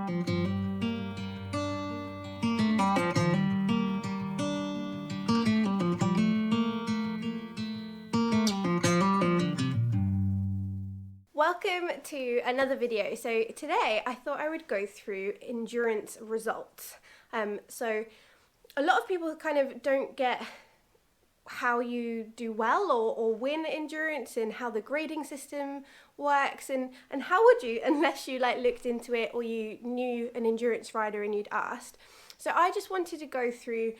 Welcome to another video. So today I thought I would go through endurance results. So a lot of people kind of don't get how you do well or win endurance and how the grading system works, and how would you unless you looked into it or you knew an endurance rider and you'd asked. So I just wanted to go through,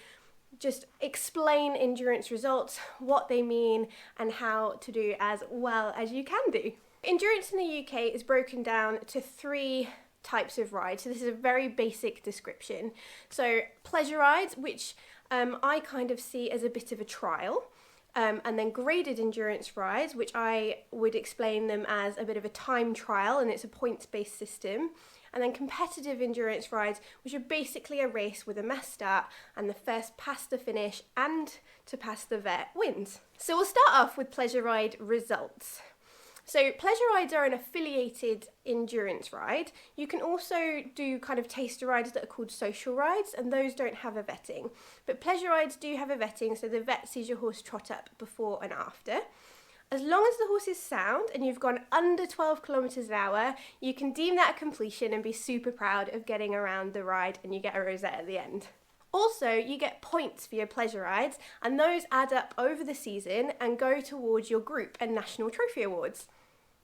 just explain endurance results, what they mean and how to do as well as you can do. Endurance in the UK is broken down to 3 types of rides. So this is a very basic description. So pleasure rides, which I kind of see as a bit of a trial, and then graded endurance rides, which I would explain them as a bit of a time trial, and it's a points-based system. And then competitive endurance rides, which are basically a race with a mass start, and the first past the finish and to pass the vet wins. So we'll start off with pleasure ride results. So pleasure rides are an affiliated endurance ride. You can also do kind of taster rides that are called social rides, and those don't have a vetting. But pleasure rides do have a vetting, so the vet sees your horse trot up before and after. As long as the horse is sound and you've gone under 12 kilometers an hour, you can deem that a completion and be super proud of getting around the ride, and you get a rosette at the end. Also, you get points for your pleasure rides, and those add up over the season and go towards your group and national trophy awards.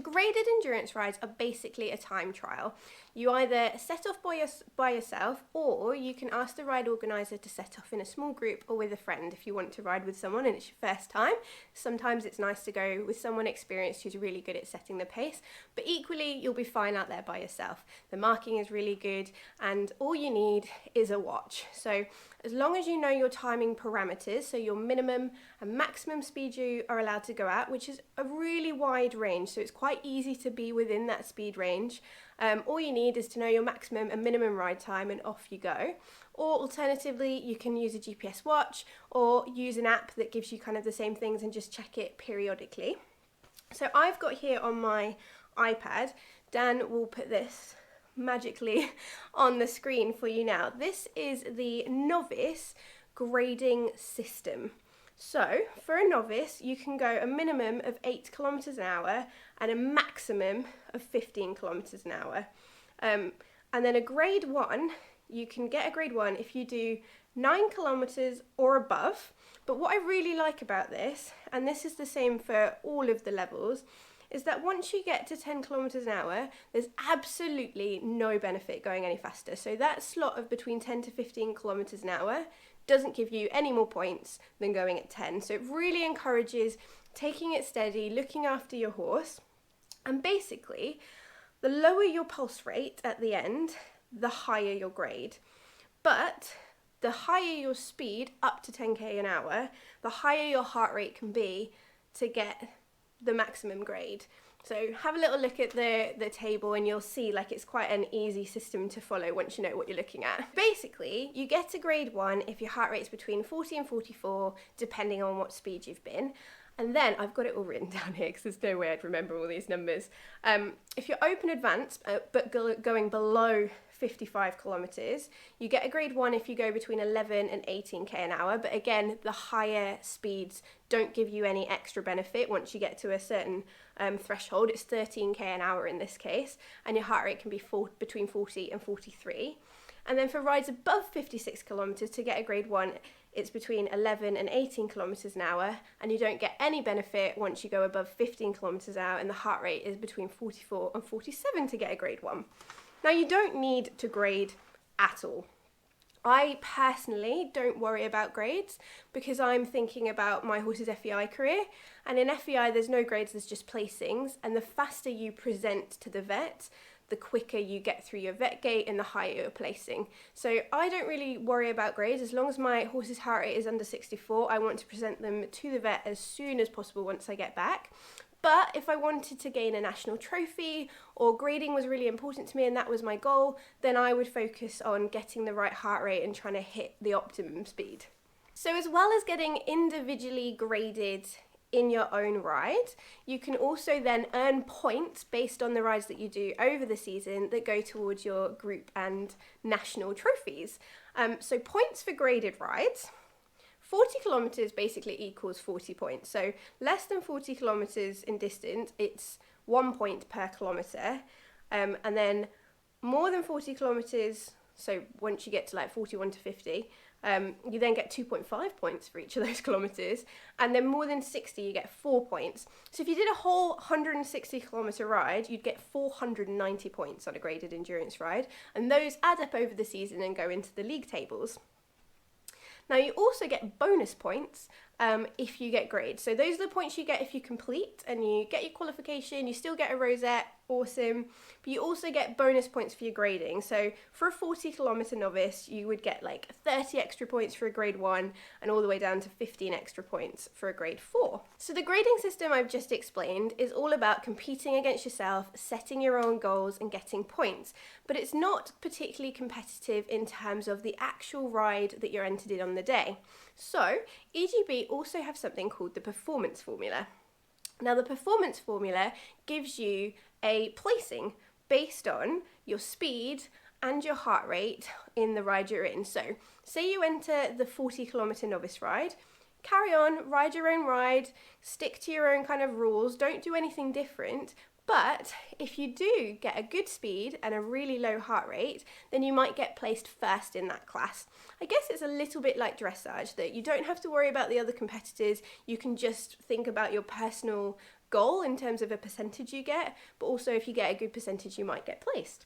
Graded endurance rides are basically a time trial. You either set off by yourself, or you can ask the ride organiser to set off in a small group or with a friend if you want to ride with someone and it's your first time. Sometimes it's nice to go with someone experienced who's really good at setting the pace, but equally you'll be fine out there by yourself. The marking is really good and all you need is a watch. So as long as you know your timing parameters, so your minimum and maximum speed you are allowed to go at, which is a really wide range, so it's quite easy to be within that speed range. All you need is to know your maximum and minimum ride time and off you go. Or alternatively, you can use a GPS watch or use an app that gives you kind of the same things and just check it periodically. So I've got here on my iPad, Dan will put this magically on the screen for you now. This is the Novice grading system. So for a novice, you can go a minimum of 8 kilometers an hour and a maximum of 15 kilometers an hour. And then a grade 1, you can get a grade 1 if you do 9 kilometers or above. But what I really like about this, and this is the same for all of the levels, is that once you get to 10 kilometers an hour, there's absolutely no benefit going any faster. So that slot of between 10 to 15 kilometers an hour doesn't give you any more points than going at 10. So it really encourages taking it steady, looking after your horse, and basically the lower your pulse rate at the end, the higher your grade. But the higher your speed, up to 10k an hour, the higher your heart rate can be to get the maximum grade. So have a little look at the table and you'll see it's quite an easy system to follow once you know what you're looking at. Basically, you get a grade 1 if your heart rate's between 40 and 44, depending on what speed you've been. And then, I've got it all written down here because there's no way I'd remember all these numbers. If you're open advanced, but going below 55 kilometers, you get a grade 1 if you go between 11 and 18k an hour. But again, the higher speeds don't give you any extra benefit once you get to a certain threshold. It's 13k an hour in this case, and your heart rate can be between 40 and 43. And then for rides above 56 kilometers, to get a grade 1, it's between 11 and 18 kilometers an hour, and you don't get any benefit once you go above 15 kilometers an hour, and the heart rate is between 44 and 47 to get a grade 1. Now, you don't need to grade at all. I personally don't worry about grades because I'm thinking about my horse's FEI career, and in FEI there's no grades, there's just placings, and the faster you present to the vet, the quicker you get through your vet gate and the higher your placing. So I don't really worry about grades. As long as my horse's heart rate is under 64, I want to present them to the vet as soon as possible once I get back. But if I wanted to gain a national trophy or grading was really important to me and that was my goal, then I would focus on getting the right heart rate and trying to hit the optimum speed. So as well as getting individually graded in your own ride. You can also then earn points based on the rides that you do over the season that go towards your group and national trophies. So points for graded rides. 40 kilometers basically equals 40 points. So less than 40 kilometers in distance, it's 1 point per kilometer. And then more than 40 kilometers, so once you get to like 41 to 50, you then get 2.5 points for each of those kilometers. And then more than 60, you get 4 points. So if you did a whole 160 kilometer ride, you'd get 490 points on a graded endurance ride. And those add up over the season and go into the league tables. Now you also get bonus points if you get grades. So those are the points you get if you complete and you get your qualification, you still get a rosette, awesome. But you also get bonus points for your grading. So for a 40 kilometer novice, you would get like 30 extra points for a grade 1 and all the way down to 15 extra points for a grade 4. So the grading system I've just explained is all about competing against yourself, setting your own goals and getting points. But it's not particularly competitive in terms of the actual ride that you're entered in on the day. So EGB also have something called the performance formula. Now the performance formula gives you a placing based on your speed and your heart rate in the ride you're in. So say you enter the 40 kilometer novice ride, carry on, ride your own ride, stick to your own kind of rules, don't do anything different. But if you do get a good speed and a really low heart rate, then you might get placed first in that class. I guess it's a little bit like dressage, that you don't have to worry about the other competitors. You can just think about your personal goal in terms of a percentage you get, but also if you get a good percentage, you might get placed.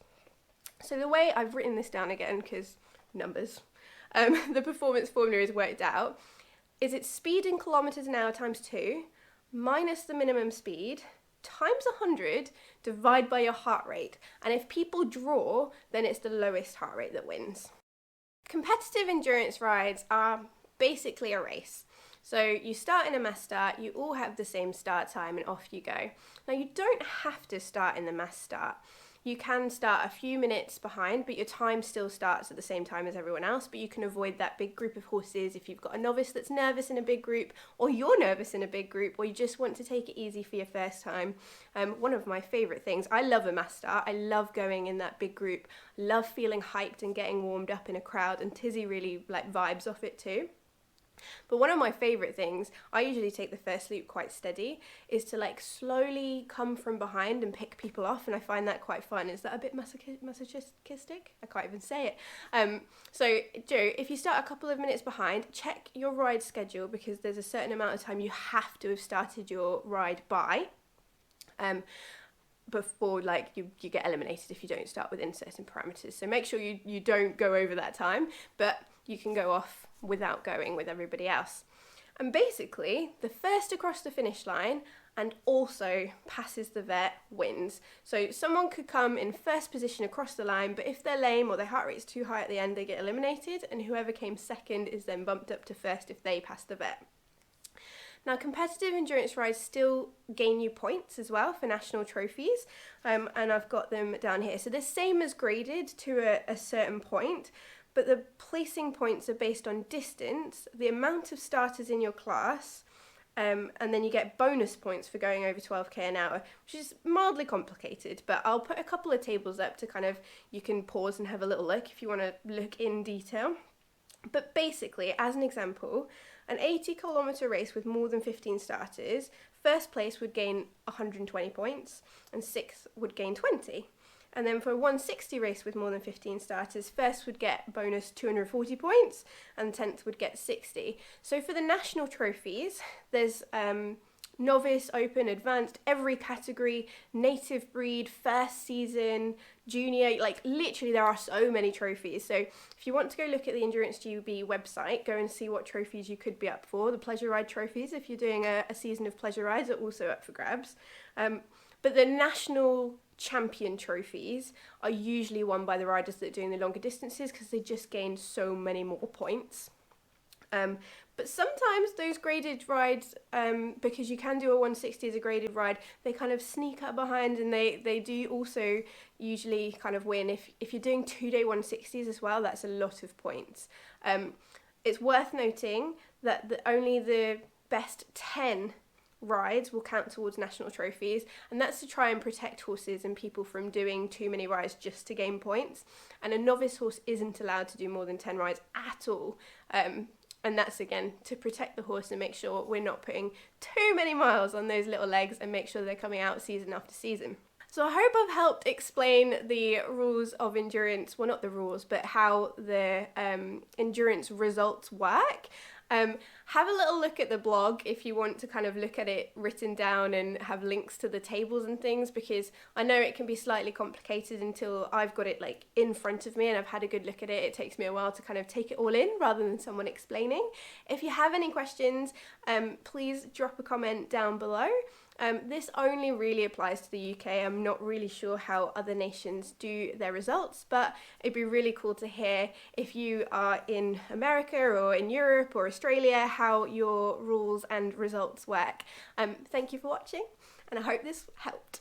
So the way I've written this down again, because numbers, the performance formula is worked out, is it's speed in kilometers an hour times 2 minus the minimum speed times 100 divide by your heart rate. And if people draw, then it's the lowest heart rate that wins. Competitive endurance rides are basically a race. So you start in a mass start, you all have the same start time and off you go. Now you don't have to start in the mass start. You can start a few minutes behind, but your time still starts at the same time as everyone else, but you can avoid that big group of horses if you've got a novice that's nervous in a big group, or you're nervous in a big group, or you just want to take it easy for your first time. One of my favourite things, I love a mass start, I love going in that big group, love feeling hyped and getting warmed up in a crowd, and Tizzy really like vibes off it too. But one of my favourite things, I usually take the first loop quite steady, is to like slowly come from behind and pick people off, and I find that quite fun. Is that a bit masochistic? I can't even say it. So Joe, if you start a couple of minutes behind, check your ride schedule, because there's a certain amount of time you have to have started your ride by. Before like you get eliminated if you don't start within certain parameters. So make sure you don't go over that time, but you can go off without going with everybody else. And basically, the first across the finish line and also passes the vet wins. So someone could come in first position across the line, but if they're lame or their heart rate is too high at the end, they get eliminated, and whoever came second is then bumped up to first if they pass the vet. Now, competitive endurance rides still gain you points as well for national trophies, and I've got them down here. So they're same as graded to a certain point, but the placing points are based on distance, the amount of starters in your class, and then you get bonus points for going over 12k an hour, which is mildly complicated, but I'll put a couple of tables up to kind of, you can pause and have a little look if you want to look in detail. But basically, as an example, an 80 kilometre race with more than 15 starters, first place would gain 120 points and sixth would gain 20. And then for a 160 race with more than 15 starters, first would get bonus 240 points and 10th would get 60. So for the national trophies, there's novice, open, advanced, every category, native breed, first season, junior, like literally there are so many trophies. So if you want to go look at the Endurance GB website, go and see what trophies you could be up for. The pleasure ride trophies, if you're doing a season of pleasure rides, are also up for grabs. But the national champion trophies are usually won by the riders that are doing the longer distances, because they just gain so many more points. But sometimes those graded rides, because you can do a 160 as a graded ride, they kind of sneak up behind, and they do also usually kind of win. If you're doing 2-day 160s as well, that's a lot of points. It's worth noting that only the best 10 rides will count towards national trophies, and that's to try and protect horses and people from doing too many rides just to gain points. And a novice horse isn't allowed to do more than 10 rides at all. And that's again to protect the horse and make sure we're not putting too many miles on those little legs and make sure they're coming out season after season. So I hope I've helped explain the rules of endurance, well not the rules, but how the endurance results work. Have a little look at the blog if you want to kind of look at it written down and have links to the tables and things, because I know it can be slightly complicated until I've got it like in front of me and I've had a good look at it. It takes me a while to kind of take it all in rather than someone explaining. If you have any questions, please drop a comment down below. This only really applies to the UK. I'm not really sure how other nations do their results, but it'd be really cool to hear if you are in America or in Europe or Australia, how your rules and results work. Thank you for watching, and I hope this helped.